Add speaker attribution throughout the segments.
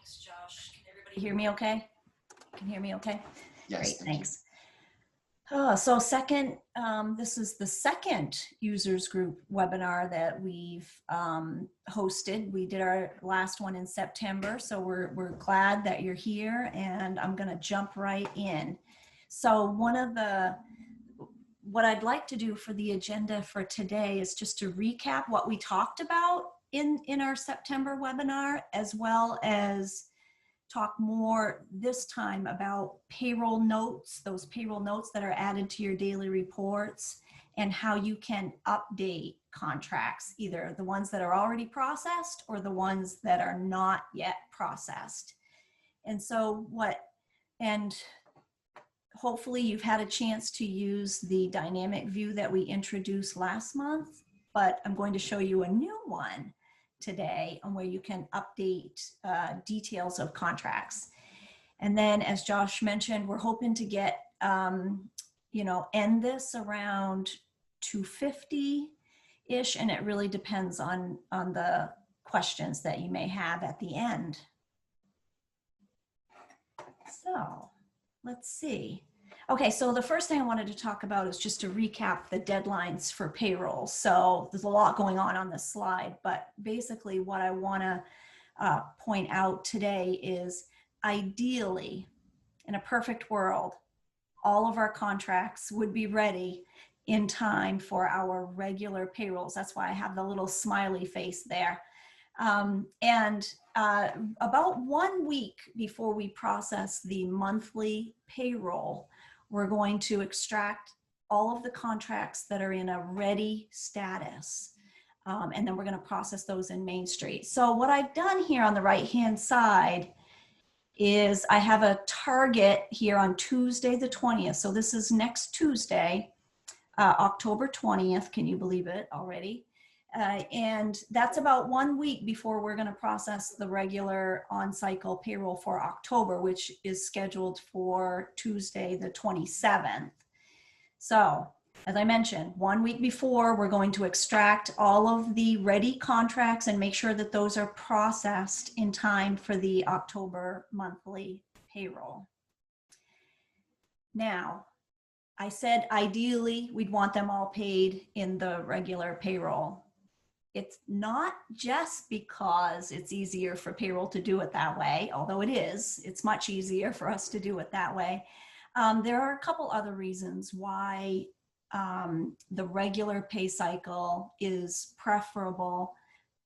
Speaker 1: Thanks, Josh. Can everybody hear me okay? Can you hear me okay?
Speaker 2: Yes.
Speaker 1: Great, thanks. So this is the second users group webinar that we've hosted. We did our last one in September, so we're glad that you're here, and I'm going to jump right in. So what I'd like to do for the agenda for today is just to recap what we talked about in our September webinar, as well as talk more this time about payroll notes, those payroll notes that are added to your daily reports, and how you can update contracts, either the ones that are already processed or the ones that are not yet processed. And hopefully you've had a chance to use the dynamic view that we introduced last month, but I'm going to show you a new one today on where you can update details of contracts. And then, as Josh mentioned, we're hoping to get, end this around 250-ish, and it really depends on the questions that you may have at the end. So let's see. Okay, so the first thing I wanted to talk about is just to recap the deadlines for payroll. So there's a lot going on this slide, but basically what I want to point out today is, ideally, in a perfect world, all of our contracts would be ready in time for our regular payrolls. That's why I have the little smiley face there. About 1 week before we process the monthly payroll, we're going to extract all of the contracts that are in a ready status. And then we're going to process those in Main Street. So what I've done here on the right-hand side is I have a target here on Tuesday the 20th. So this is next Tuesday, October 20th. Can you believe it already? And that's about 1 week before we're going to process the regular on-cycle payroll for October, which is scheduled for Tuesday the 27th. So, as I mentioned, 1 week before, we're going to extract all of the ready contracts and make sure that those are processed in time for the October monthly payroll. Now, I said ideally we'd want them all paid in the regular payroll. It's not just because it's easier for payroll to do it that way, although it is. It's much easier for us to do it that way. There are a couple other reasons why the regular pay cycle is preferable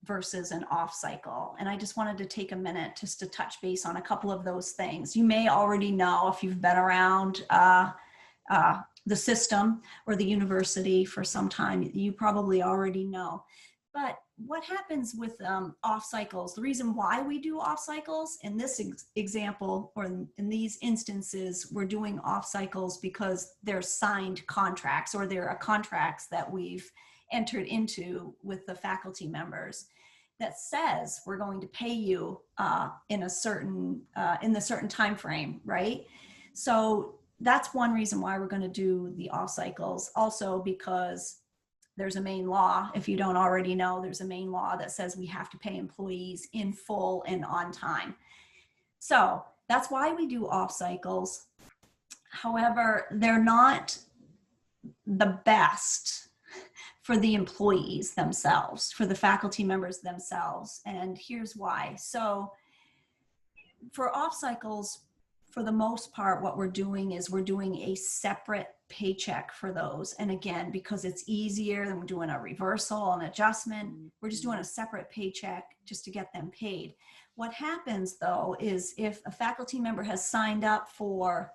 Speaker 1: versus an off cycle. And I just wanted to take a minute just to touch base on a couple of those things. You may already know, if you've been around the system or the university for some time, you probably already know. But what happens with off cycles, the reason why we do off cycles in this example, or in these instances, we're doing off cycles because they're signed contracts, or they're contracts that we've entered into with the faculty members that says we're going to pay you in the certain time frame, right? So that's one reason why we're going to do the off cycles. Also because there's a Maine law, if you don't already know, there's a Maine law that says we have to pay employees in full and on time. So that's why we do off cycles. However, they're not the best for the employees themselves, for the faculty members themselves. And here's why. So for off cycles, for the most part, what we're doing is we're doing a separate paycheck for those. And again, because it's easier than we're doing a reversal, an adjustment, we're just doing a separate paycheck just to get them paid. What happens though is if a faculty member has signed up for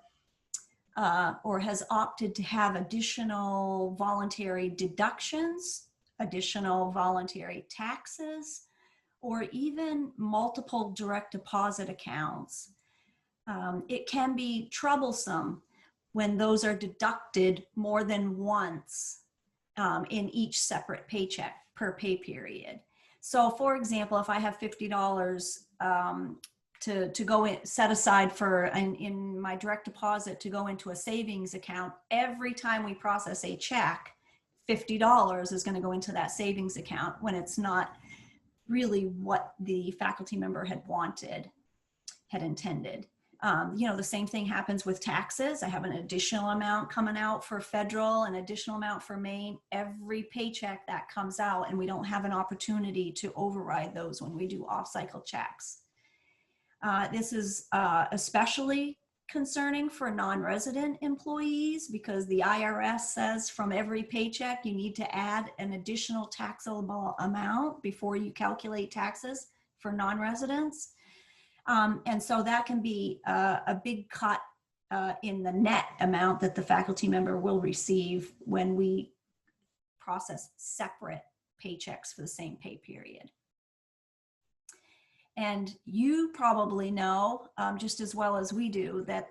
Speaker 1: or has opted to have additional voluntary deductions, additional voluntary taxes, or even multiple direct deposit accounts, it can be troublesome when those are deducted more than once in each separate paycheck per pay period. So for example, if I have $50 to go in, set aside for in my direct deposit to go into a savings account, every time we process a check, $50 is going to go into that savings account when it's not really what the faculty member had wanted. had intended. You know, the same thing happens with taxes. I have an additional amount coming out for federal, an additional amount for Maine. Every paycheck that comes out, and we don't have an opportunity to override those when we do off-cycle checks. This is especially concerning for non-resident employees, because the IRS says from every paycheck you need to add an additional taxable amount before you calculate taxes for non-residents. And so that can be a big cut in the net amount that the faculty member will receive when we process separate paychecks for the same pay period. And you probably know, just as well as we do, that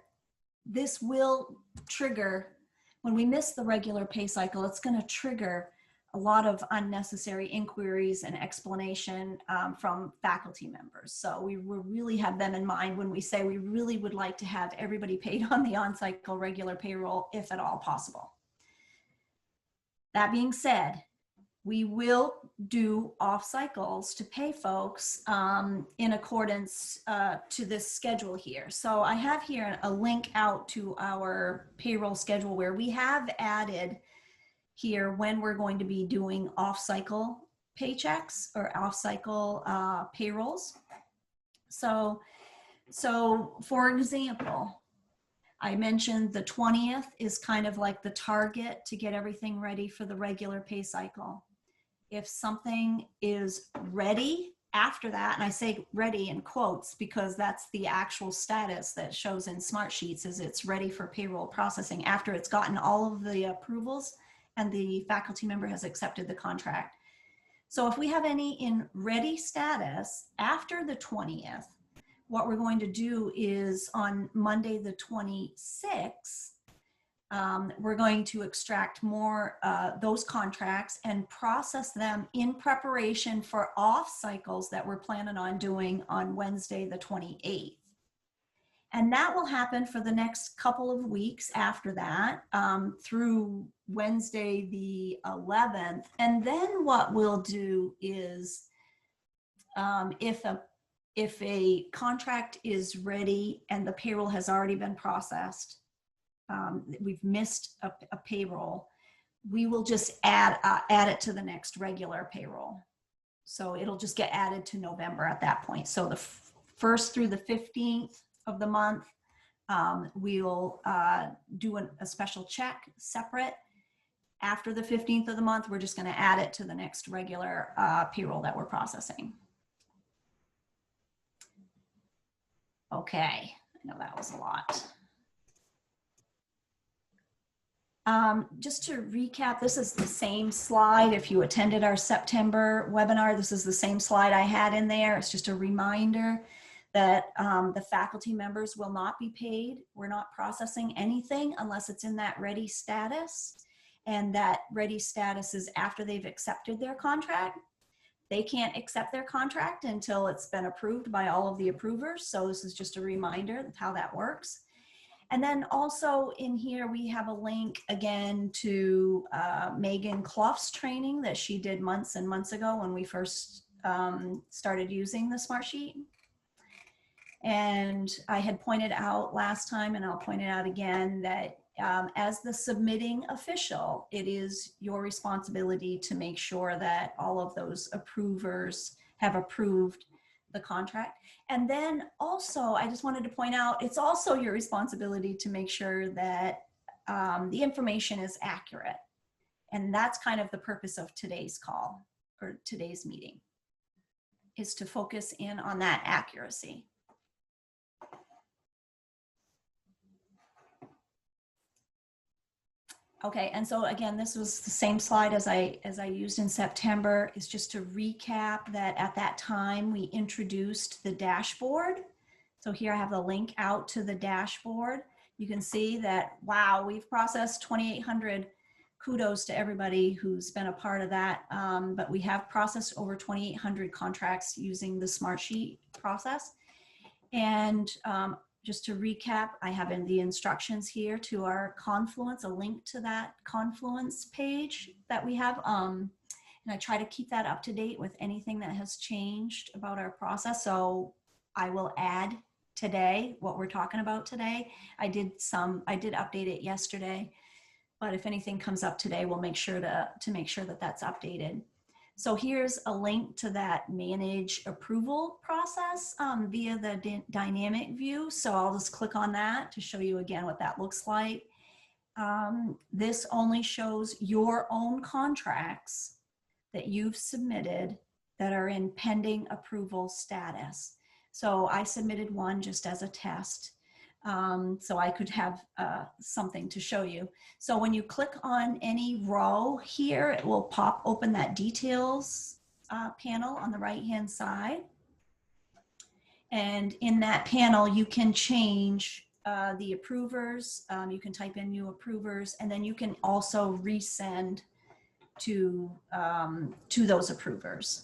Speaker 1: this will trigger, when we miss the regular pay cycle, it's going to trigger a lot of unnecessary inquiries and explanation from faculty members. So we will really have them in mind when we say we really would like to have everybody paid on the on-cycle regular payroll, if at all possible. That being said, we will do off cycles to pay folks in accordance to this schedule here. So I have here a link out to our payroll schedule where we have added here when we're going to be doing off cycle paychecks or off cycle payrolls. So for example, I mentioned the 20th is kind of like the target to get everything ready for the regular pay cycle. If something is ready after that, and I say ready in quotes because that's the actual status that shows in SmartSheets, is it's ready for payroll processing after it's gotten all of the approvals and the faculty member has accepted the contract. So if we have any in ready status after the 20th, what we're going to do is on Monday the 26th, we're going to extract more those contracts and process them in preparation for off cycles that we're planning on doing on Wednesday the 28th. And that will happen for the next couple of weeks after that through Wednesday the 11th. And then what we'll do is if a contract is ready and the payroll has already been processed, we've missed a payroll, we will just add it to the next regular payroll. So it'll just get added to November at that point. So the 1st through the 15th of the month, we'll do a special check separate. After the 15th of the month, we're just going to add it to the next regular payroll that we're processing. Okay, I know that was a lot. Just to recap, this is the same slide. If you attended our September webinar, this is the same slide I had in there. It's just a reminder that the faculty members will not be paid. We're not processing anything unless it's in that ready status. And that ready status is after they've accepted their contract. They can't accept their contract until it's been approved by all of the approvers. So this is just a reminder of how that works. And then also in here, we have a link again to Megan Clough's training that she did months and months ago when we first started using the SmartSheet. And I had pointed out last time, and I'll point it out again, that as the submitting official, it is your responsibility to make sure that all of those approvers have approved the contract. And then also, I just wanted to point out, it's also your responsibility to make sure that the information is accurate. And that's kind of the purpose of today's call, or today's meeting, is to focus in on that accuracy. Okay, and so again, this was the same slide as I used in September. Is just to recap that at that time we introduced the dashboard. So here I have the link out to the dashboard. You can see that, wow, we've processed 2,800. Kudos to everybody who's been a part of that. But we have processed over 2,800 contracts using the SmartSheet process. And just to recap, I have in the instructions here to our Confluence, a link to that Confluence page that we have. And I try to keep that up to date with anything that has changed about our process. So I will add today, what we're talking about today. I did update it yesterday, but if anything comes up today, we'll make sure to make sure that that's updated. So here's a link to that manage approval process via the dynamic view. So I'll just click on that to show you again what that looks like. This only shows your own contracts that you've submitted that are in pending approval status. So I submitted one just as a test. So I could have something to show you. So when you click on any row here, it will pop open that details panel on the right-hand side. And in that panel, you can change the approvers. You can type in new approvers, and then you can also resend to those approvers.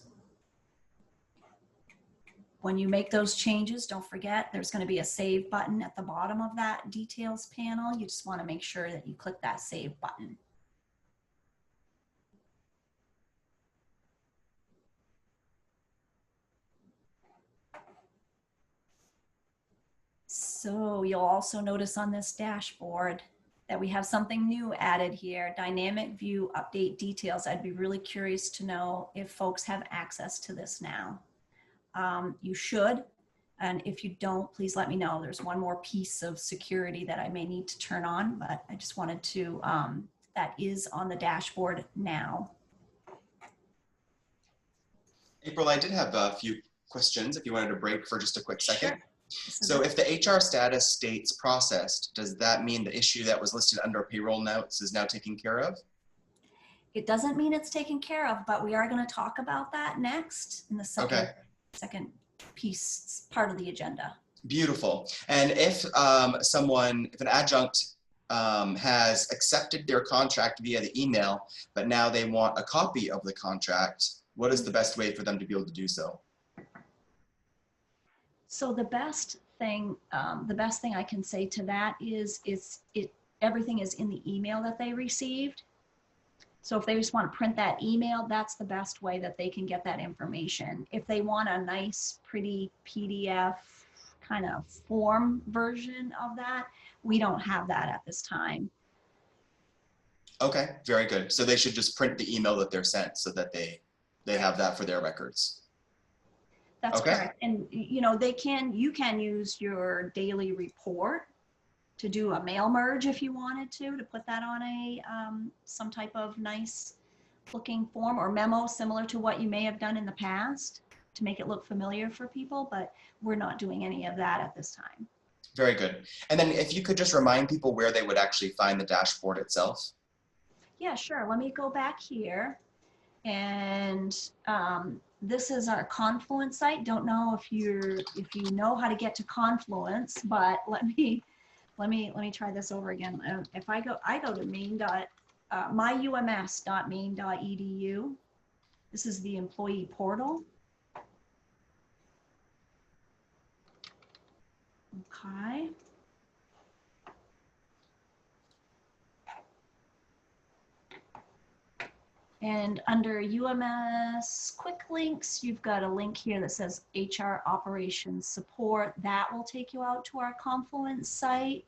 Speaker 1: When you make those changes, don't forget there's going to be a save button at the bottom of that details panel. You just want to make sure that you click that save button. So you'll also notice on this dashboard that we have something new added here, dynamic view update details. I'd be really curious to know if folks have access to this now. You should. And if you don't, please let me know. There's one more piece of security that I may need to turn on, but I just wanted to, that is on the dashboard now.
Speaker 2: April, I did have a few questions if you wanted to break for just a quick second.
Speaker 1: Sure.
Speaker 2: So if the HR status states processed, does that mean the issue that was listed under payroll notes is now taken care of?
Speaker 1: It doesn't mean it's taken care of, but we are going to talk about that next in the second piece, part of the agenda.
Speaker 2: Beautiful. And if if an adjunct has accepted their contract via the email, but now they want a copy of the contract, what is the best way for them to be able to do so?
Speaker 1: So the best thing I can say to that is everything is in the email that they received. So if they just want to print that email, that's the best way that they can get that information. If they want a nice, pretty PDF kind of form version of that, we don't have that at this time.
Speaker 2: Okay, very good. So they should just print the email that they're sent so that they have that for their records.
Speaker 1: That's correct. And you know, you can use your daily report to do a mail merge if you wanted to put that on a some type of nice looking form or memo similar to what you may have done in the past to make it look familiar for people, but we're not doing any of that at this time.
Speaker 2: Very good. And then if you could just remind people where they would actually find the dashboard itself.
Speaker 1: Yeah, sure. Let me go back here. And this is our Confluence site. Don't know if you know how to get to Confluence, but let me try this over again. If I go to myums.maine.edu. This is the employee portal. Okay. And under UMS quick links, you've got a link here that says HR operations support. That will take you out to our Confluence site.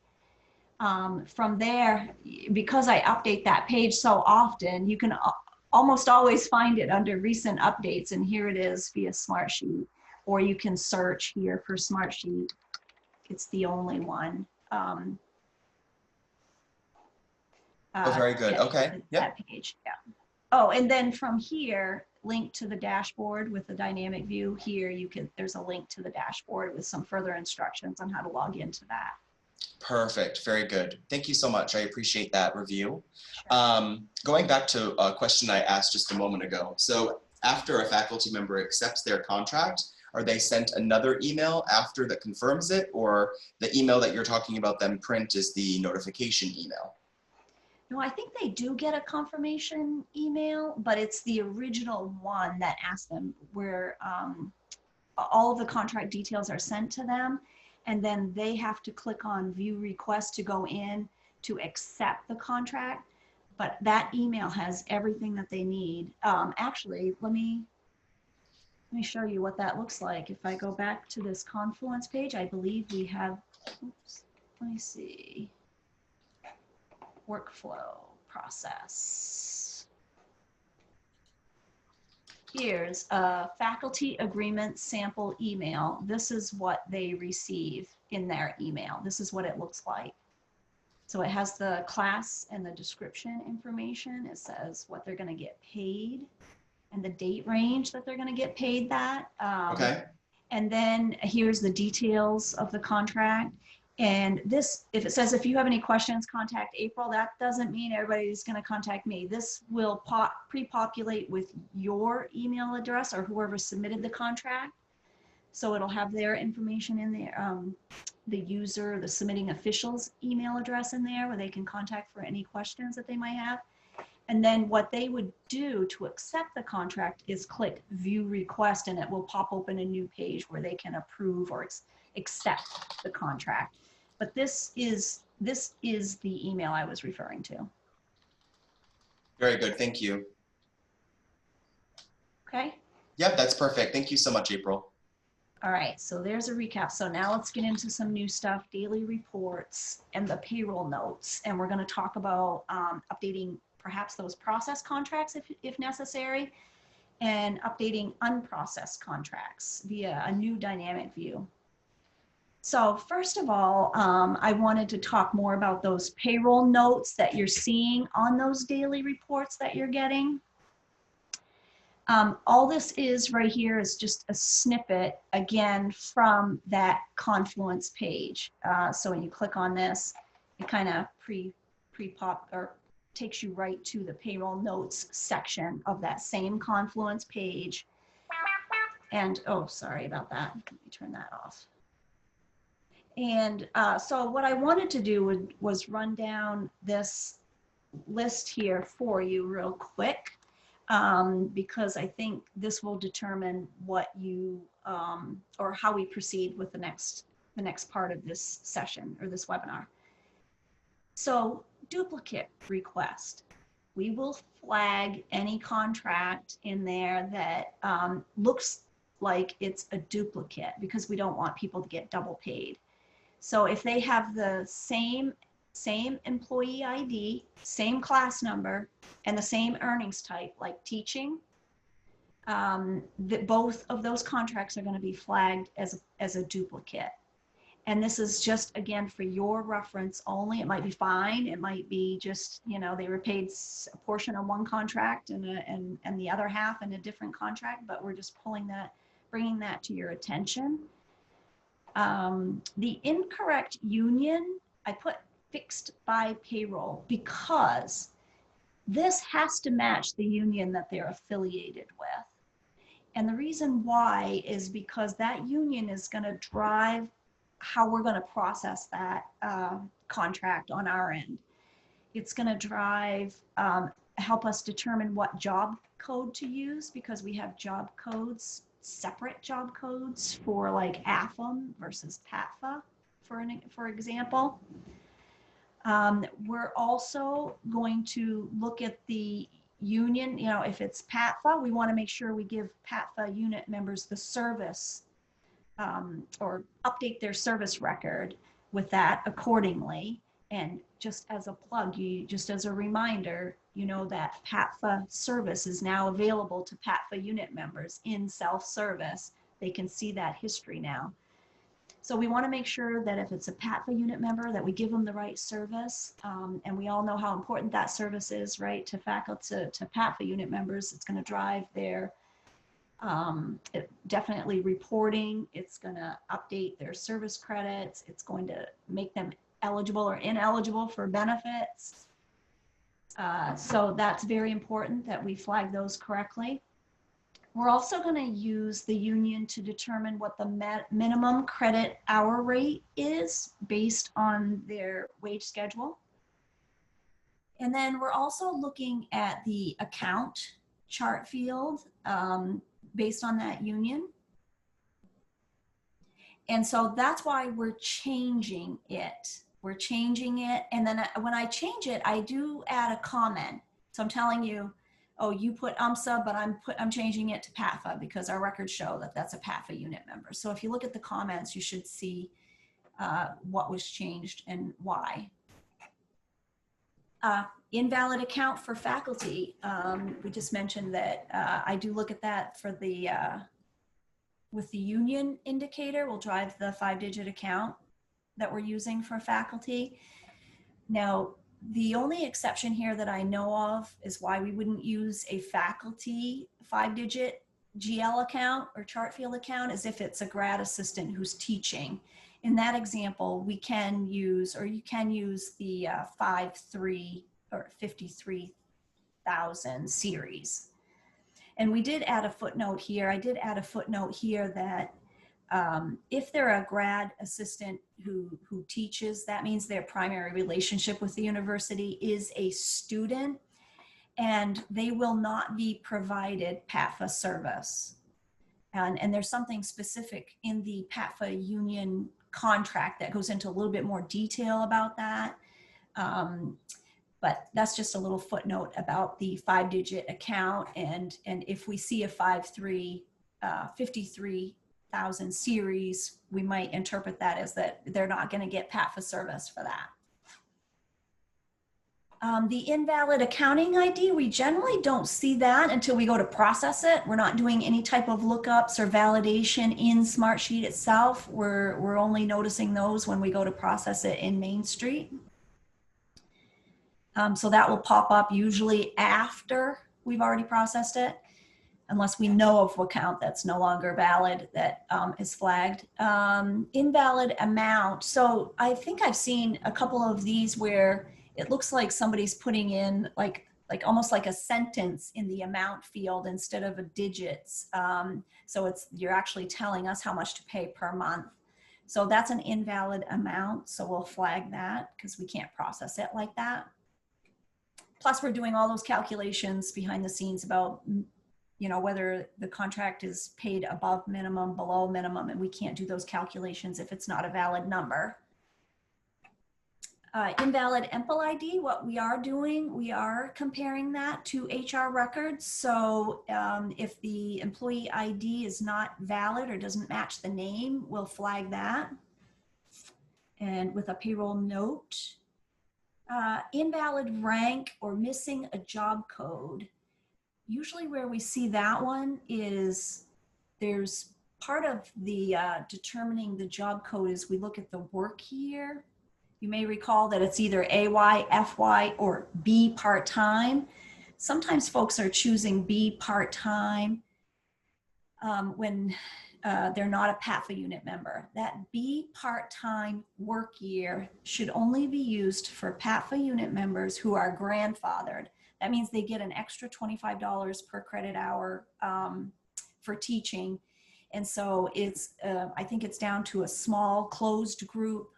Speaker 1: From there, because I update that page so often, you can almost always find it under recent updates. And here it is via SmartSheet, or you can search here for SmartSheet. It's the only one.
Speaker 2: Oh, very good. Okay.
Speaker 1: That page, yeah. Oh, and then from here, link to the dashboard with the dynamic view here, there's a link to the dashboard with some further instructions on how to log into that.
Speaker 2: Perfect. Very good. Thank you so much. I appreciate that review. Sure. Going back to a question I asked just a moment ago. So after a faculty member accepts their contract, are they sent another email after that confirms it, or the email that you're talking about them print is the notification email?
Speaker 1: No, I think they do get a confirmation email, but it's the original one that asks them where all of the contract details are sent to them, and then they have to click on view request to go in to accept the contract. But that email has everything that they need. Actually, let me me show you what that looks like. If I go back to this Confluence page, I believe we have, oops, let me see, workflow process. Here's a faculty agreement sample email. This is what they receive in their email. This is what it looks like. So it has the class and the description information. It says what they're going to get paid and the date range that they're going to get paid that.
Speaker 2: Okay.
Speaker 1: And then here's the details of the contract. And this, if it says, if you have any questions, contact April, that doesn't mean everybody's going to contact me. This will pre-populate with your email address or whoever submitted the contract. So it'll have their information in there, the user, the submitting official's email address in there where they can contact for any questions that they might have. And then what they would do to accept the contract is click view request, and it will pop open a new page where they can approve or accept the contract. But this is the email I was referring to.
Speaker 2: Very good. Thank you.
Speaker 1: Okay.
Speaker 2: Yep, that's perfect. Thank you so much, April.
Speaker 1: All right, so there's a recap. So now let's get into some new stuff, daily reports and the payroll notes. And we're going to talk about updating perhaps those process contracts if necessary, and updating unprocessed contracts via a new dynamic view. So first of all, I wanted to talk more about those payroll notes that you're seeing on those daily reports that you're getting. All this is right here is just a snippet, again, from that Confluence page. So when you click on this, it kind of pre-pop or takes you right to the payroll notes section of that same Confluence page. And, oh, sorry about that. Let me turn that off. And so what I wanted to do was run down this list here for you real quick. Because I think this will determine what you or how we proceed with the next part of this session or this webinar. So duplicate request. We will flag any contract in there that looks like it's a duplicate because we don't want people to get double paid. So if they have the same employee ID, same class number, and the same earnings type, like teaching, that both of those contracts are going to be flagged as a duplicate. And this is just, again, for your reference only. It might be fine. It might be just, you know, they were paid a portion on one contract and the other half in a different contract, but we're just bringing that to your attention. The incorrect union, I put fixed by payroll because this has to match the union that they're affiliated with. And the reason why is because that union is going to drive how we're going to process that contract on our end. It's going to drive, help us determine what job code to use because we have job codes, separate job codes for like AFM versus PATFA, for example. We're also going to look at the union, you know, if it's PATFA, we want to make sure we give PATFA unit members the service or update their service record with that accordingly. And just as a plug, just as a reminder, you know that PATFA service is now available to PATFA unit members in self-service. They can see that history now. So we want to make sure that if it's a PATFA unit member that we give them the right service. And we all know how important that service is, right, to faculty, to PATFA unit members. It's going to drive their definitely reporting. It's going to update their service credits. It's going to make them eligible or ineligible for benefits. So that's very important that we flag those correctly. We're also going to use the union to determine what the minimum credit hour rate is based on their wage schedule. And then we're also looking at the account chart field based on that union. And so that's why we're changing it. We're changing it. And then when I change it, I do add a comment. So I'm telling you, oh, you put UMSA, but I'm changing it to PAFA because our records show that that's a PAFA unit member. So if you look at the comments, you should see what was changed and why. Invalid account for faculty. We just mentioned that I do look at that for the, with the union indicator, will drive the 5-digit account that we're using for faculty. Now, the only exception here that I know of is why we wouldn't use a faculty 5-digit GL account or chart field account is if it's a grad assistant who's teaching. In that example, we can use, or you can use the 53 or 53,000 series. And we did add a footnote here. I did add a footnote here that if they're a grad assistant who teaches, that means their primary relationship with the university is a student, and they will not be provided PAFA service. And there's something specific in the PAFA union contract that goes into a little bit more detail about that. But that's just a little footnote about the 5-digit account. And if we see a 53,000 series, we might interpret that as that they're not going to get PAFA service for that. The invalid accounting ID, we generally don't see that until we go to process it. We're not doing any type of lookups or validation in SmartSheet itself. We're only noticing those when we go to process it in Main Street. So that will pop up usually after we've already processed it, unless we know of what account that's no longer valid that is flagged. Invalid amount. So I think I've seen a couple of these where it looks like somebody's putting in like almost like a sentence in the amount field instead of a digits. So you're actually telling us how much to pay per month. So that's an invalid amount. So we'll flag that because we can't process it like that. Plus we're doing all those calculations behind the scenes about, you know, whether the contract is paid above minimum, below minimum, and we can't do those calculations if it's not a valid number. Invalid EMPL ID, what we are doing, we are comparing that to HR records. So if the employee ID is not valid or doesn't match the name, we'll flag that. And with a payroll note, invalid rank or missing a job code. Usually where we see that one is there's part of the determining the job code is we look at the work year. You may recall that it's either AY, FY, or B part-time. Sometimes folks are choosing B part-time when they're not a PAFA unit member. That B part-time work year should only be used for PAFA unit members who are grandfathered. That means they get an extra $25 per credit hour for teaching. And so it's, I think it's down to a small closed group.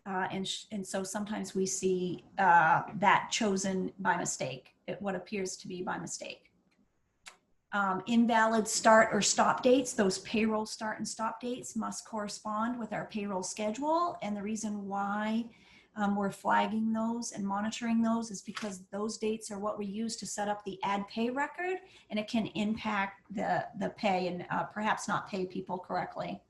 Speaker 1: And so sometimes we see that chosen by mistake, what appears to be by mistake. Invalid start or stop dates, those payroll start and stop dates must correspond with our payroll schedule. And the reason why we're flagging those and monitoring those is because those dates are what we use to set up the add pay record, and it can impact the pay and perhaps not pay people correctly.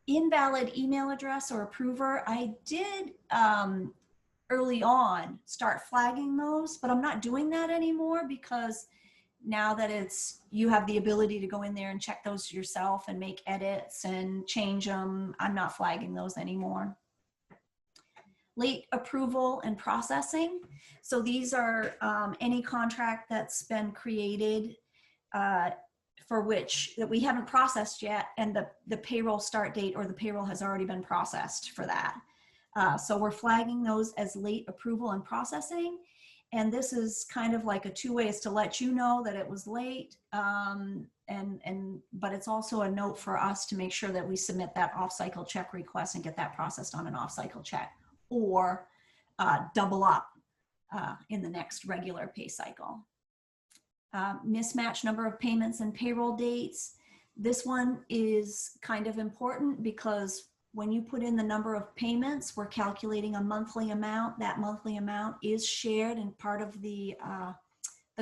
Speaker 1: Invalid email address or approver. I did early on start flagging those, but I'm not doing that anymore because now that you have the ability to go in there and check those yourself and make edits and change them, I'm not flagging those anymore. Late approval and processing. So these are any contract that's been created for which that we haven't processed yet, and the payroll start date or the payroll has already been processed for that. So we're flagging those as late approval and processing. And this is kind of like a two ways to let you know that it was late. But it's also a note for us to make sure that we submit that off-cycle check request and get that processed on an off-cycle check, or double up in the next regular pay cycle. Mismatch number of payments and payroll dates. This one is kind of important because when you put in the number of payments, we're calculating a monthly amount. That monthly amount is shared in part of the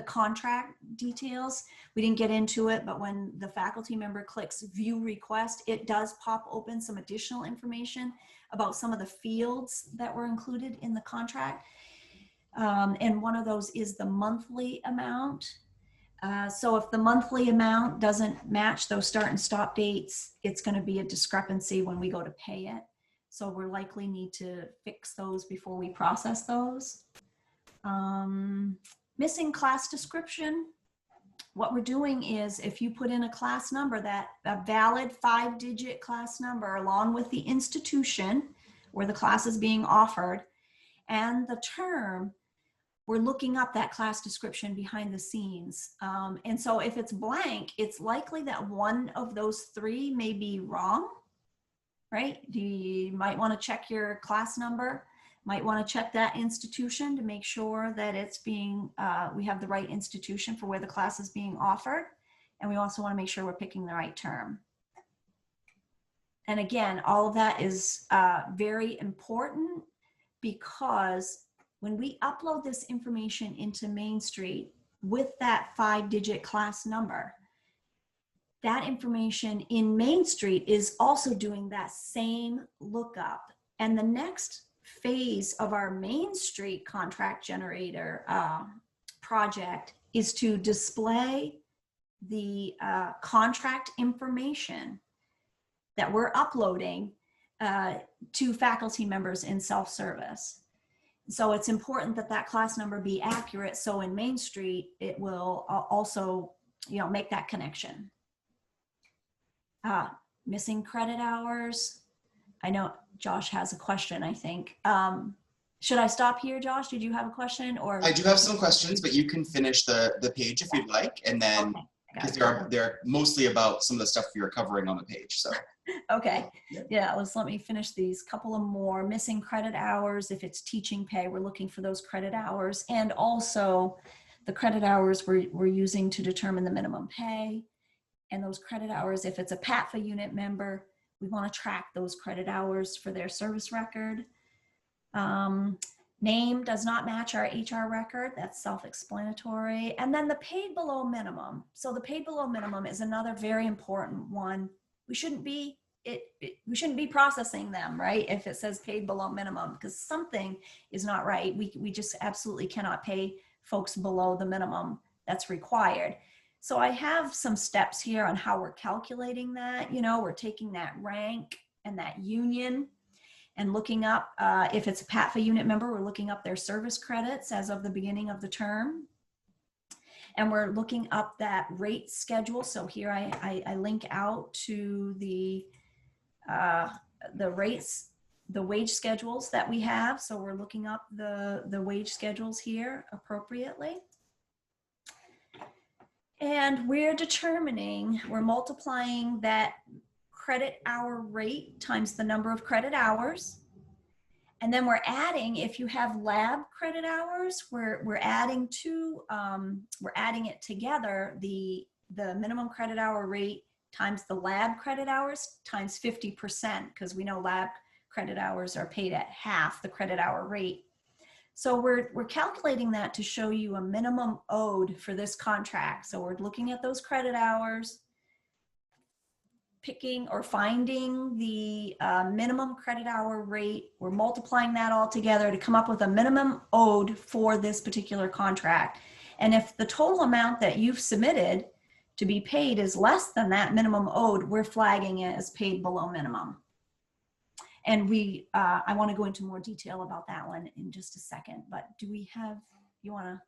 Speaker 1: contract details. We didn't get into it, but when the faculty member clicks view request, it does pop open some additional information about some of the fields that were included in the contract. And one of those is the monthly amount. So if the monthly amount doesn't match those start and stop dates, it's going to be a discrepancy when we go to pay it. So we're likely need to fix those before we process those. Missing class description. What we're doing is if you put in a class number, that a valid 5-digit class number along with the institution where the class is being offered and the term, we're looking up that class description behind the scenes. And so if it's blank, it's likely that one of those three may be wrong, right? You might want to check your class number, might want to check that institution to make sure that it's being, we have the right institution for where the class is being offered. And we also want to make sure we're picking the right term. And again, all of that is very important because when we upload this information into Main Street with that 5-digit class number, that information in Main Street is also doing that same lookup. And the next phase of our Main Street contract generator project is to display the contract information that we're uploading to faculty members in self-service. So it's important that that class number be accurate. So in Main Street, it will also, make that connection. Missing credit hours. I know Josh has a question, I think. Should I stop here, Josh? Did you have a question? Or
Speaker 2: I do have some questions, but you can finish the page if you'd like. And then, because they're mostly about some of the stuff you're covering on the page, so.
Speaker 1: Okay, yeah, let me finish these. Couple of more. Missing credit hours. If it's teaching pay, we're looking for those credit hours. And also the credit hours we're using to determine the minimum pay. And those credit hours, if it's a PATFA unit member, we want to track those credit hours for their service record. Name does not match our HR record. That's self-explanatory. And then the paid below minimum. So the paid below minimum is another very important one. We shouldn't be processing them, right? If it says paid below minimum, because something is not right. We just absolutely cannot pay folks below the minimum that's required. So I have some steps here on how we're calculating that. We're taking that rank and that union and looking up, if it's a PATFA unit member, we're looking up their service credits as of the beginning of the term. And we're looking up that rate schedule. So here I link out to the rates, the wage schedules that we have. So we're looking up the wage schedules here appropriately. And we're multiplying that credit hour rate times the number of credit hours. And then we're adding, if you have lab credit hours, we're adding it together, the minimum credit hour rate times the lab credit hours times 50%, because we know lab credit hours are paid at half the credit hour rate. So we're calculating that to show you a minimum owed for this contract. So we're looking at those credit hours, picking or finding the minimum credit hour rate. We're multiplying that all together to come up with a minimum owed for this particular contract. And if the total amount that you've submitted to be paid is less than that minimum owed, we're flagging it as paid below minimum. And I want to go into more detail about that one in just a second, but do we have, you got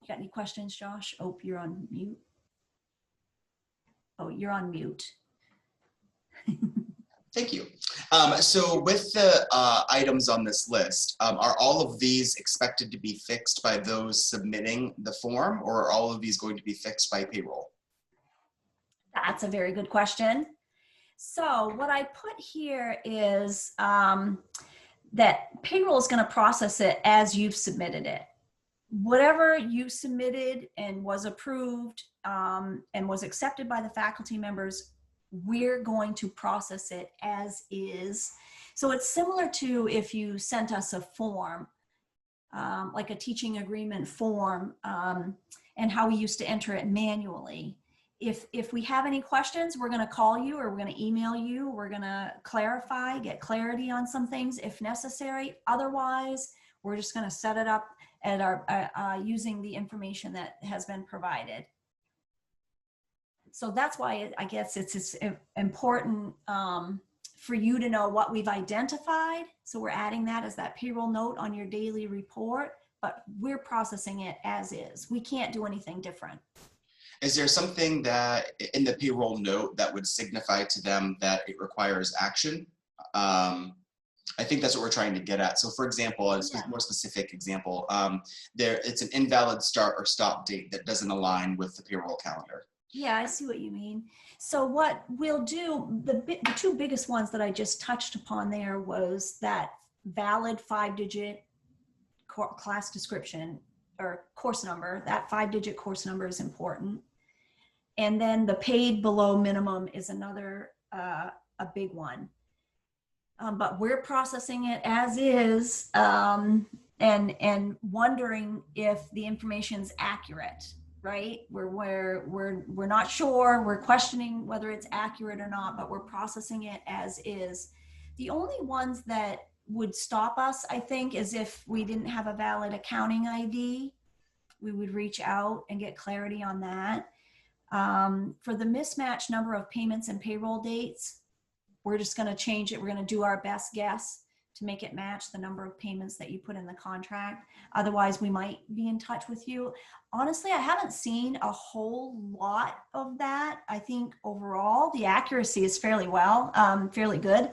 Speaker 1: any questions, Josh? Oh, you're on mute. Oh, you're on mute.
Speaker 2: Thank you. So with the items on this list, are all of these expected to be fixed by those submitting the form, or are all of these going to be fixed by payroll?
Speaker 1: That's a very good question. So what I put here is that payroll is going to process it as you've submitted it. Whatever you submitted and was approved and was accepted by the faculty members, we're going to process it as is. So it's similar to if you sent us a form, like a teaching agreement form, and how we used to enter it manually. If we have any questions, we're going to call you or we're going to email you. We're going to clarify, get clarity on some things if necessary. Otherwise, we're just going to set it up at our using the information that has been provided. So that's why I guess it's important for you to know what we've identified. So we're adding that as that payroll note on your daily report, but we're processing it as is. We can't do anything different.
Speaker 2: Is there something that in the payroll note that would signify to them that it requires action? I think that's what we're trying to get at. So for example, a more specific example, it's an invalid start or stop date that doesn't align with the payroll calendar.
Speaker 1: Yeah, I see what you mean. So what we'll do, the two biggest ones that I just touched upon there was that valid 5-digit class description or course number. That 5-digit course number is important. And then the paid below minimum is another, a big one. But we're processing it as is, and wondering if the information's accurate. Right? We're not sure. We're questioning whether it's accurate or not, but we're processing it as is. The only ones that would stop us, I think, is if we didn't have a valid accounting ID. We would reach out and get clarity on that. For the mismatched number of payments and payroll dates, we're just going to change it. We're going to do our best guess to make it match the number of payments that you put in the contract. Otherwise, we might be in touch with you. Honestly, I haven't seen a whole lot of that. I think overall, the accuracy is fairly good.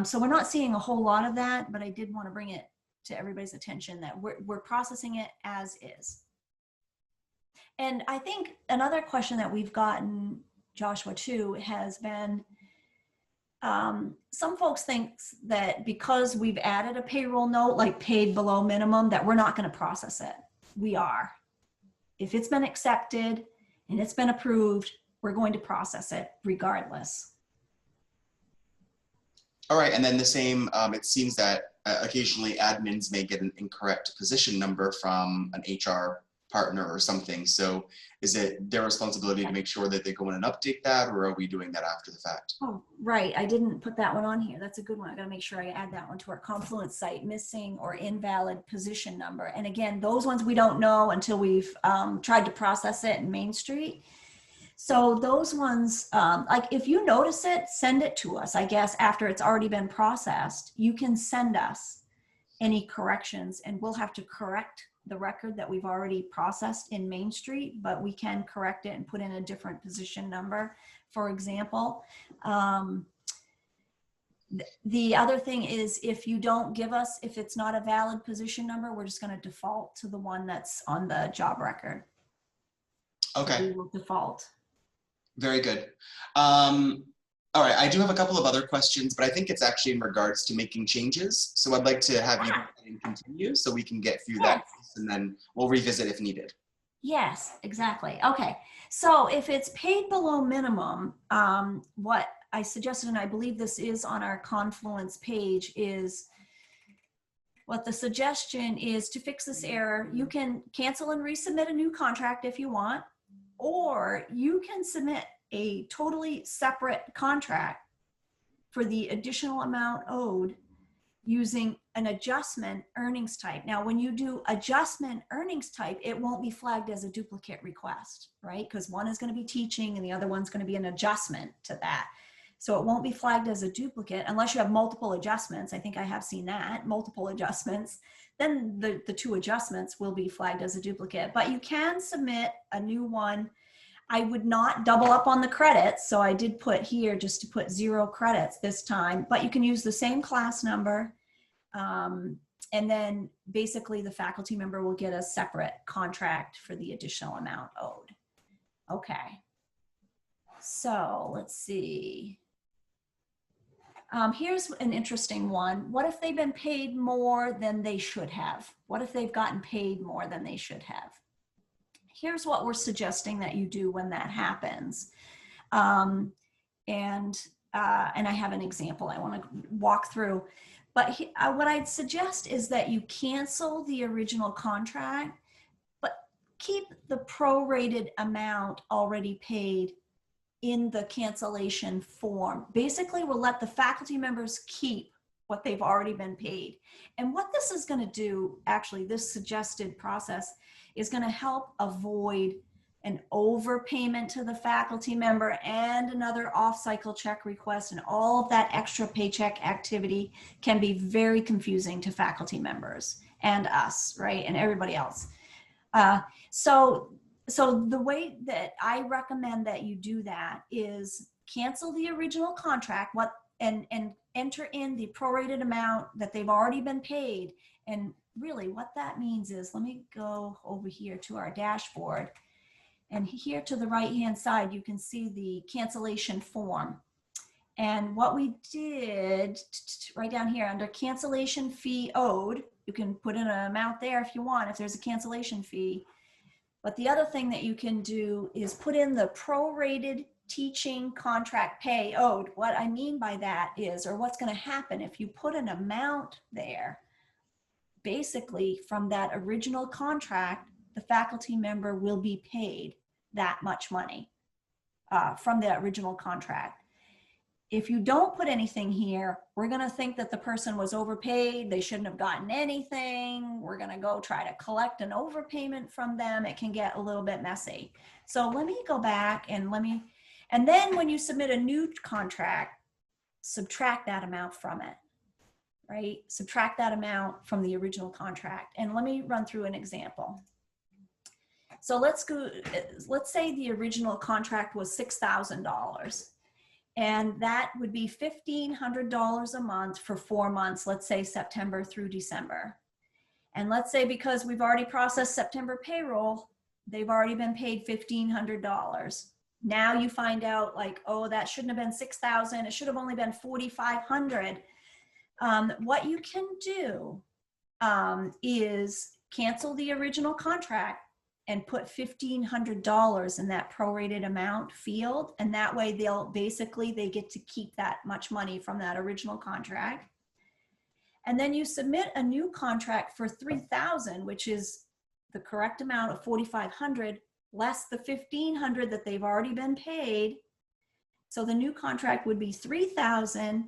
Speaker 1: So we're not seeing a whole lot of that, but I did want to bring it to everybody's attention that we're processing it as is. And I think another question that we've gotten, Joshua, too, has been, some folks think that because we've added a payroll note, like paid below minimum, that we're not going to process it. We are. If it's been accepted and it's been approved, we're going to process it regardless.
Speaker 2: All right, and then the same, it seems that occasionally admins may get an incorrect position number from an HR partner or something. So is it their responsibility to make sure that they go in and update that, or are we doing that after the fact?
Speaker 1: Oh, right. I didn't put that one on here. That's a good one. I got to make sure I add that one to our Confluence site, missing or invalid position number. And again, those ones we don't know until we've tried to process it in Main Street. So those ones, like if you notice it, send it to us, I guess, after it's already been processed. You can send us any corrections and we'll have to correct the record that we've already processed in Main Street, but we can correct it and put in a different position number, for example. The other thing is if you don't give us, if it's not a valid position number, we're just going to default to the one that's on the job record.
Speaker 2: Okay.
Speaker 1: So we will default.
Speaker 2: Very good. All right, I do have a couple of other questions, but I think it's actually in regards to making changes. So I'd like to have you continue so we can get through that, and then we'll revisit if needed.
Speaker 1: Yes, exactly. Okay. So if it's paid below minimum, what I suggested, and I believe this is on our Confluence page, is what the suggestion is to fix this error. You can cancel and resubmit a new contract if you want, or you can submit a totally separate contract for the additional amount owed using an adjustment earnings type. Now, when you do adjustment earnings type, it won't be flagged as a duplicate request, right? Because one is going to be teaching and the other one's going to be an adjustment to that. So it won't be flagged as a duplicate unless you have multiple adjustments. I think I have seen that, multiple adjustments. Then the two adjustments will be flagged as a duplicate, but you can submit a new one. I would not double up on the credits. So I did put here just to put 0 credits this time, but you can use the same class number. And then basically the faculty member will get a separate contract for the additional amount owed. Okay. So let's see. Here's an interesting one. What if they've been paid more than they should have? What if they've gotten paid more than they should have? Here's what we're suggesting that you do when that happens. and I have an example I want to walk through. But what I'd suggest is that you cancel the original contract, but keep the prorated amount already paid in the cancellation form. Basically, we'll let the faculty members keep what they've already been paid. And what this is going to do, actually, this suggested process is going to help avoid an overpayment to the faculty member and another off-cycle check request, and all of that extra paycheck activity can be very confusing to faculty members and us, right, and everybody else. So the way that I recommend that you do that is cancel the original contract, and enter in the prorated amount that they've already been paid. And really what that means is, let me go over here to our dashboard. And here to the right-hand side, you can see the cancellation form. And what we did right down here under cancellation fee owed, you can put in an amount there if you want, if there's a cancellation fee. But the other thing that you can do is put in the prorated teaching contract pay owed. What I mean by that is, or what's going to happen if you put an amount there, basically from that original contract, the faculty member will be paid that much money from that original contract. If you don't put anything here, we're going to think that the person was overpaid. They shouldn't have gotten anything. We're going to go try to collect an overpayment from them. It can get a little bit messy. So let me go back and then when you submit a new contract, subtract that amount from it, right? Subtract that amount from the original contract. And let me run through an example. So let's say the original contract was $6,000. And that would be $1,500 a month for 4 months, let's say September through December. And let's say because we've already processed September payroll, they've already been paid $1,500. Now you find out like, oh, that shouldn't have been $6,000. It should have only been $4,500. What you can do is cancel the original contract and put $1,500 in that prorated amount field. And that way they get to keep that much money from that original contract. And then you submit a new contract for $3,000, which is the correct amount of $4,500 less the $1,500 that they've already been paid. So the new contract would be $3,000.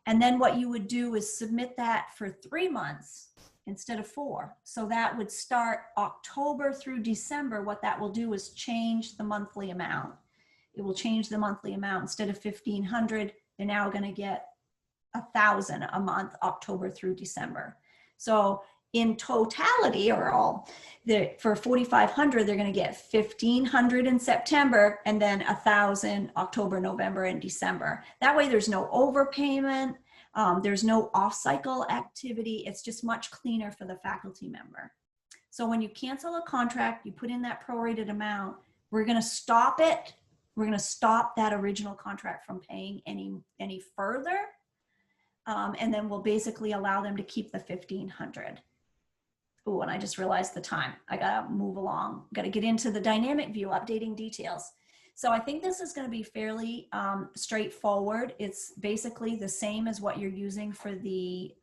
Speaker 1: And then what you would do is submit that for 3 months instead of 4. So that would start October through December. What that will do is change the monthly amount. It will change the monthly amount. Instead of $1,500, they're now going to get $1,000 a month, October through December. So in totality, for $4,500, they're going to get $1,500 in September and then $1,000 October, November, and December. That way there's no overpayment. There's no off-cycle activity. It's just much cleaner for the faculty member. So when you cancel a contract, you put in that prorated amount, we're going to stop it. We're going to stop that original contract from paying any further. And then we'll basically allow them to keep the $1,500. Oh, and I just realized the time. I got to move along. Got to get into the dynamic view, updating details. So I think this is going to be fairly straightforward. It's basically the same as what you're using for the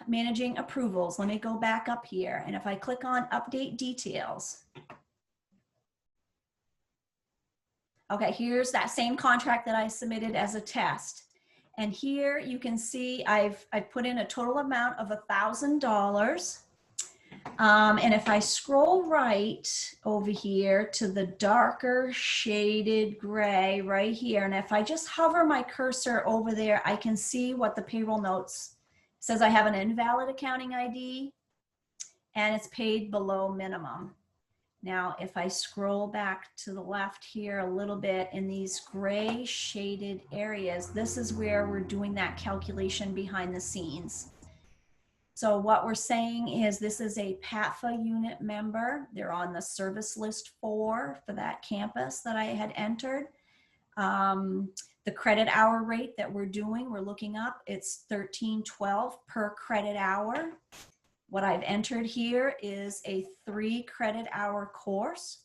Speaker 1: managing approvals. Let me go back up here. And if I click on update details. Okay, here's that same contract that I submitted as a test. And here you can see I've put in a total amount of $1,000. And if I scroll right over here to the darker shaded gray right here, and if I just hover my cursor over there, I can see what the payroll notes says. I have an invalid accounting ID and it's paid below minimum. Now, if I scroll back to the left here a little bit in these gray shaded areas, this is where we're doing that calculation behind the scenes. So what we're saying is this is a PATFA unit member. They're on the service list 4 for that campus that I had entered. The credit hour rate that we're looking up, it's $13.12 per credit hour. What I've entered here is a 3 credit hour course.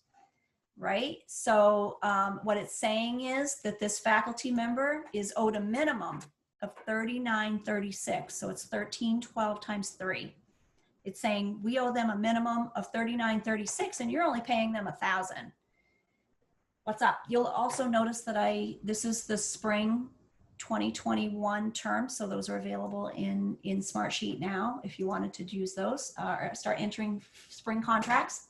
Speaker 1: right? So what it's saying is that this faculty member is owed a minimum of $39.36. So it's $13.12 times 3. It's saying we owe them a minimum of $39.36 and you're only paying them $1,000. What's up? You'll also notice that this is the spring 2021 terms. So those are available in SmartSheet now if you wanted to use those or start entering spring contracts.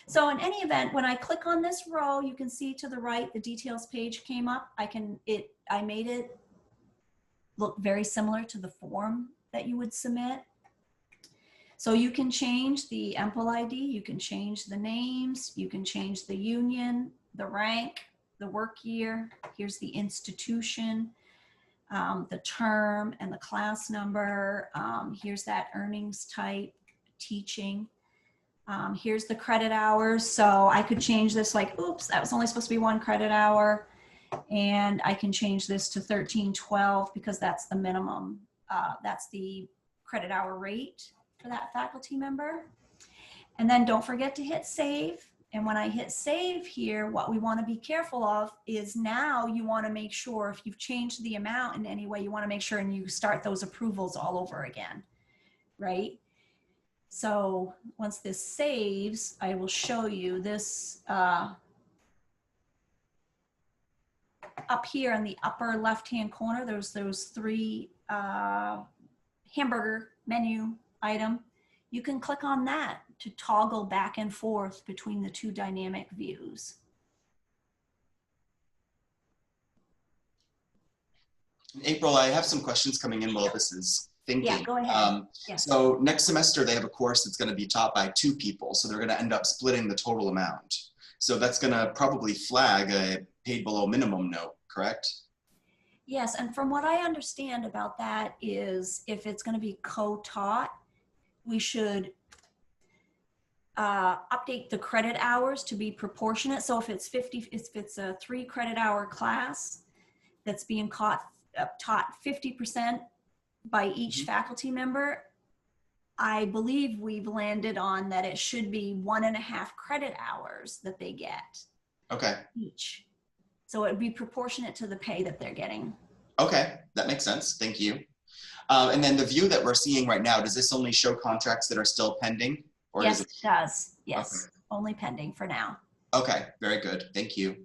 Speaker 1: So in any event, when I click on this row, you can see to the right, the details page came up. I made it look very similar to the form that you would submit. So you can change the EMPL ID, you can change the names, you can change the union, the rank, the work year. Here's the institution, the term and the class number. Here's that earnings type, teaching. Here's the credit hours. So I could change this like, oops, that was only supposed to be 1 credit hour. And I can change this to 13.12 because that's the minimum. That's the credit hour rate for that faculty member. And then don't forget to hit save. And when I hit save here, what we want to be careful of is now you want to make sure if you've changed the amount in any way, you want to make sure and you start those approvals all over again, right? So once this saves, I will show you this up here in the upper left-hand corner. There's those 3 hamburger menu item. You can click on that to toggle back and forth between the 2 dynamic views.
Speaker 2: April, I have some questions coming in while this is thinking.
Speaker 1: Yeah, go ahead. Yes.
Speaker 2: So next semester they have a course that's going to be taught by 2 people, so they're going to end up splitting the total amount. So that's going to probably flag a paid below minimum note, correct?
Speaker 1: Yes, and from what I understand about that is if it's going to be co-taught, we should update the credit hours to be proportionate. So if it's a 3 credit hour class that's being taught 50% by each faculty member, I believe we've landed on that it should be 1.5 credit hours that they get.
Speaker 2: Okay.
Speaker 1: Each. So it would be proportionate to the pay that they're getting.
Speaker 2: Okay, that makes sense. Thank you. And then the view that we're seeing right now, does this only show contracts that are still pending? Or
Speaker 1: Yes,
Speaker 2: it
Speaker 1: does. Yes,
Speaker 2: okay.
Speaker 1: Only pending for now.
Speaker 2: Okay, very good. Thank you.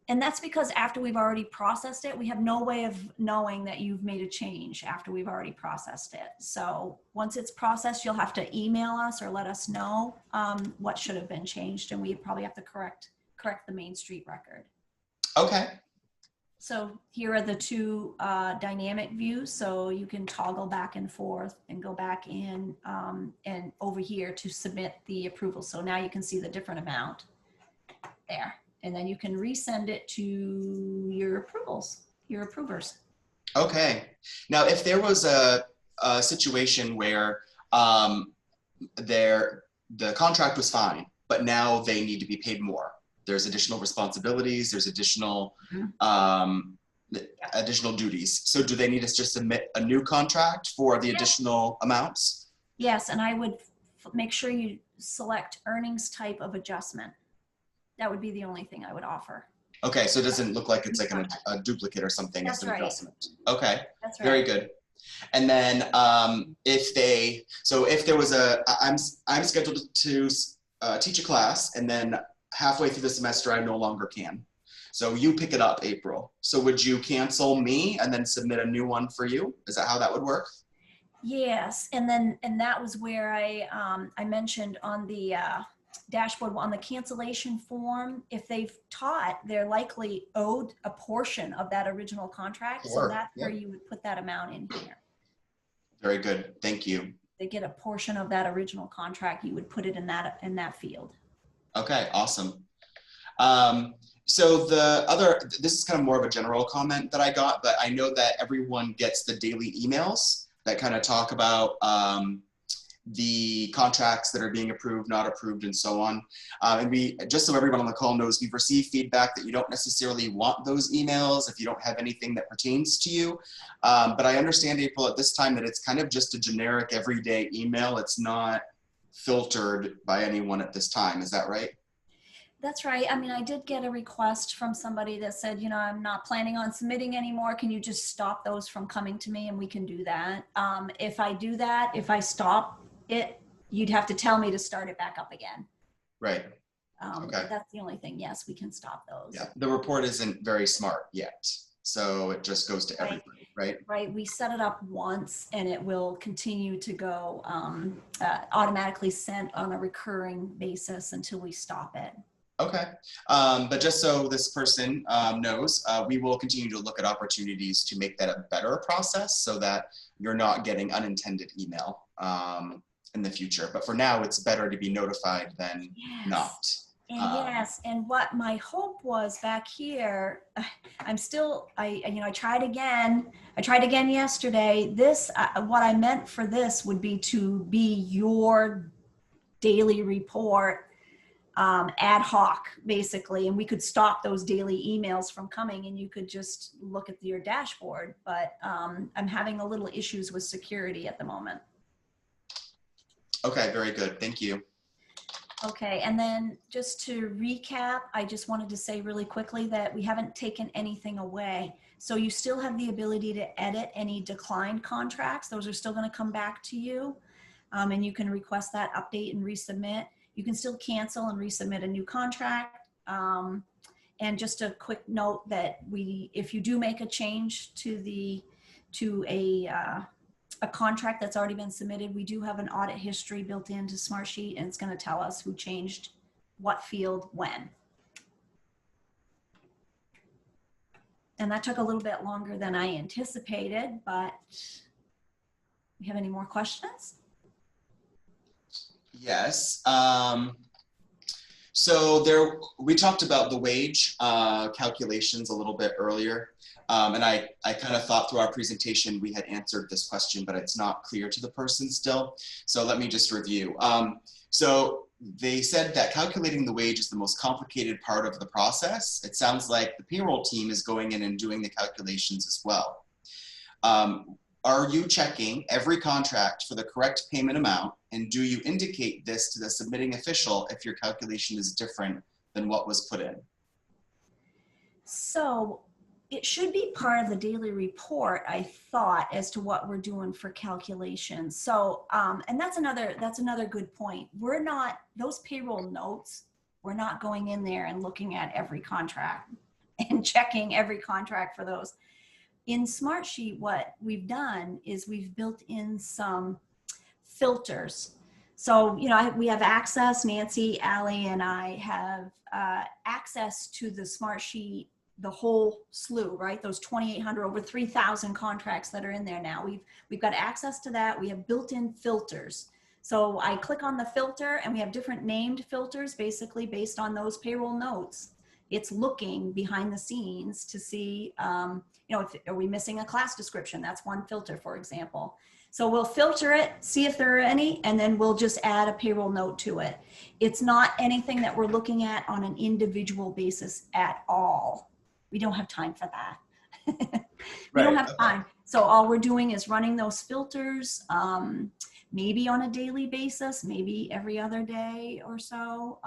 Speaker 1: And that's because after we've already processed it, we have no way of knowing that you've made a change after we've already processed it. So once it's processed, you'll have to email us or let us know what should have been changed. And we probably have to correct the Main Street record.
Speaker 2: Okay.
Speaker 1: So here are the 2 dynamic views. So you can toggle back and forth and go back in and over here to submit the approval. So now you can see the different amount there. And then you can resend it to your approvers.
Speaker 2: Okay. Now, if there was a situation where the contract was fine, but now they need to be paid more. There's additional responsibilities. There's additional additional duties. So do they need us to submit a new contract for the additional amounts?
Speaker 1: Yes, and I would make sure you select earnings type of adjustment. That would be the only thing I would offer.
Speaker 2: Okay, so it doesn't look like it's like a duplicate or something.
Speaker 1: That's
Speaker 2: as an
Speaker 1: right.
Speaker 2: adjustment. Okay,
Speaker 1: that's right.
Speaker 2: Very good. And then if there was I'm scheduled to teach a class, and then halfway through the semester I no longer can. So you pick it up, April. So would you cancel me and then submit a new one for you? Is that how that would work?
Speaker 1: Yes, and that was where I mentioned on the dashboard on the cancellation form, if they've taught, they're likely owed a portion of that original contract. Sure. So that's where you would put that amount in here.
Speaker 2: Very good. Thank you.
Speaker 1: They get a portion of that original contract, you would put it in that field.
Speaker 2: Okay, awesome. So this is kind of more of a general comment that I got, but I know that everyone gets the daily emails that kind of talk about the contracts that are being approved, not approved, and so on. And just so everyone on the call knows, we've received feedback that you don't necessarily want those emails if you don't have anything that pertains to you. But I understand, April, at this time that it's kind of just a generic everyday email. It's not filtered by anyone at this time. Is that right?
Speaker 1: That's right. I mean, I did get a request from somebody that said, you know, I'm not planning on submitting anymore. Can you just stop those from coming to me? And we can do that. If I do that, if I stop it, you'd have to tell me to start it back up again.
Speaker 2: Right. Okay.
Speaker 1: But that's the only thing. Yes, we can stop those.
Speaker 2: Yeah. The report isn't very smart yet. So it just goes to everybody, right?
Speaker 1: Right. We set it up once and it will continue to go automatically sent on a recurring basis until we stop it.
Speaker 2: Okay, but just so this person knows, we will continue to look at opportunities to make that a better process so that you're not getting unintended email in the future. But for now, it's better to be notified than not.
Speaker 1: And yes, and what my hope was back here, I tried again. I tried again yesterday. This, what I meant for this would be to be your daily report. Ad hoc, basically, and we could stop those daily emails from coming and you could just look at your dashboard. But I'm having a little issues with security at the moment.
Speaker 2: Okay, very good. Thank you.
Speaker 1: Okay, and then just to recap, I just wanted to say really quickly that we haven't taken anything away. So you still have the ability to edit any declined contracts. Those are still going to come back to you, and you can request that update and resubmit. You can still cancel and resubmit a new contract. And just a quick note that if you do make a change to a contract that's already been submitted, we do have an audit history built into SmartSheet, and it's going to tell us who changed what field when. And that took a little bit longer than I anticipated, but we have any more questions?
Speaker 2: Yes. So we talked about the wage calculations a little bit earlier. And I kind of thought through our presentation, we had answered this question, but it's not clear to the person still. So let me just review. So they said that calculating the wage is the most complicated part of the process. It sounds like the payroll team is going in and doing the calculations as well. Are you checking every contract for the correct payment amount? And do you indicate this to the submitting official if your calculation is different than what was put in?
Speaker 1: So it should be part of the daily report, I thought, as to what we're doing for calculations. So, and that's another good point. We're not, those payroll notes, we're not going in there and looking at every contract and checking every contract for those. In SmartSheet, what we've done is we've built in some filters. So, you know, we have access, Nancy, Allie, and I have access to the SmartSheet, the whole slew, right? Those 2,800, over 3,000 contracts that are in there now. We've got access to that. We have built-in filters. So I click on the filter and we have different named filters, basically based on those payroll notes. It's looking behind the scenes to see, you know, are we missing a class description? That's one filter, for example. So we'll filter it, see if there are any, and then we'll just add a payroll note to it. It's not anything that we're looking at on an individual basis at all. We don't have time for that. We don't have time. So all we're doing is running those filters, maybe on a daily basis, maybe every other day or so.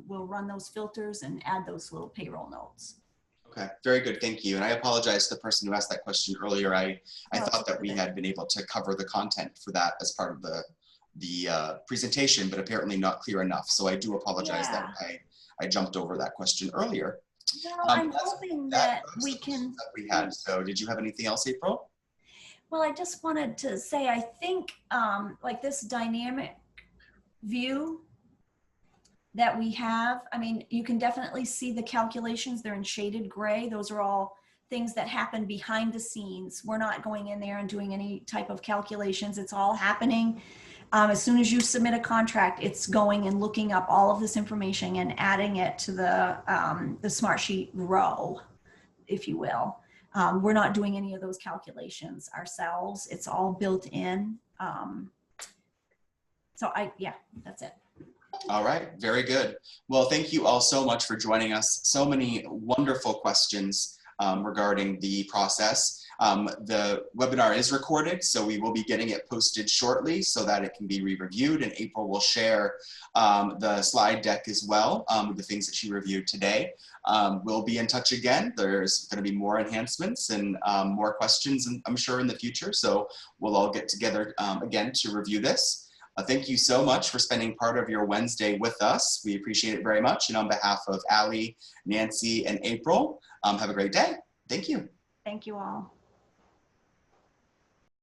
Speaker 1: We'll run those filters and add those little payroll notes.
Speaker 2: Okay, very good, thank you. And I apologize to the person who asked that question earlier. I thought that we had been able to cover the content for that as part of the presentation, but apparently not clear enough. So I do apologize that I jumped over that question earlier.
Speaker 1: Well, I'm hoping that we can.
Speaker 2: That we had. So did you have anything else, April?
Speaker 1: Well, I just wanted to say, I think like this dynamic view that we have, I mean, you can definitely see the calculations. They're in shaded gray. Those are all things that happen behind the scenes. We're not going in there and doing any type of calculations. It's all happening. As soon as you submit a contract, it's going and looking up all of this information and adding it to the SmartSheet row, if you will. We're not doing any of those calculations ourselves. It's all built in. Yeah, that's it.
Speaker 2: All right, very good. Well, thank you all so much for joining us. So many wonderful questions regarding the process. The webinar is recorded, so we will be getting it posted shortly so that it can be re-reviewed, and April will share the slide deck as well with the things that she reviewed today. We'll be in touch again. There's going to be more enhancements and more questions, I'm sure, in the future, so we'll all get together again to review this. Thank you so much for spending part of your Wednesday with us. We appreciate it very much, and on behalf of Allie, Nancy, and April, have a great day. Thank you.
Speaker 1: Thank you all.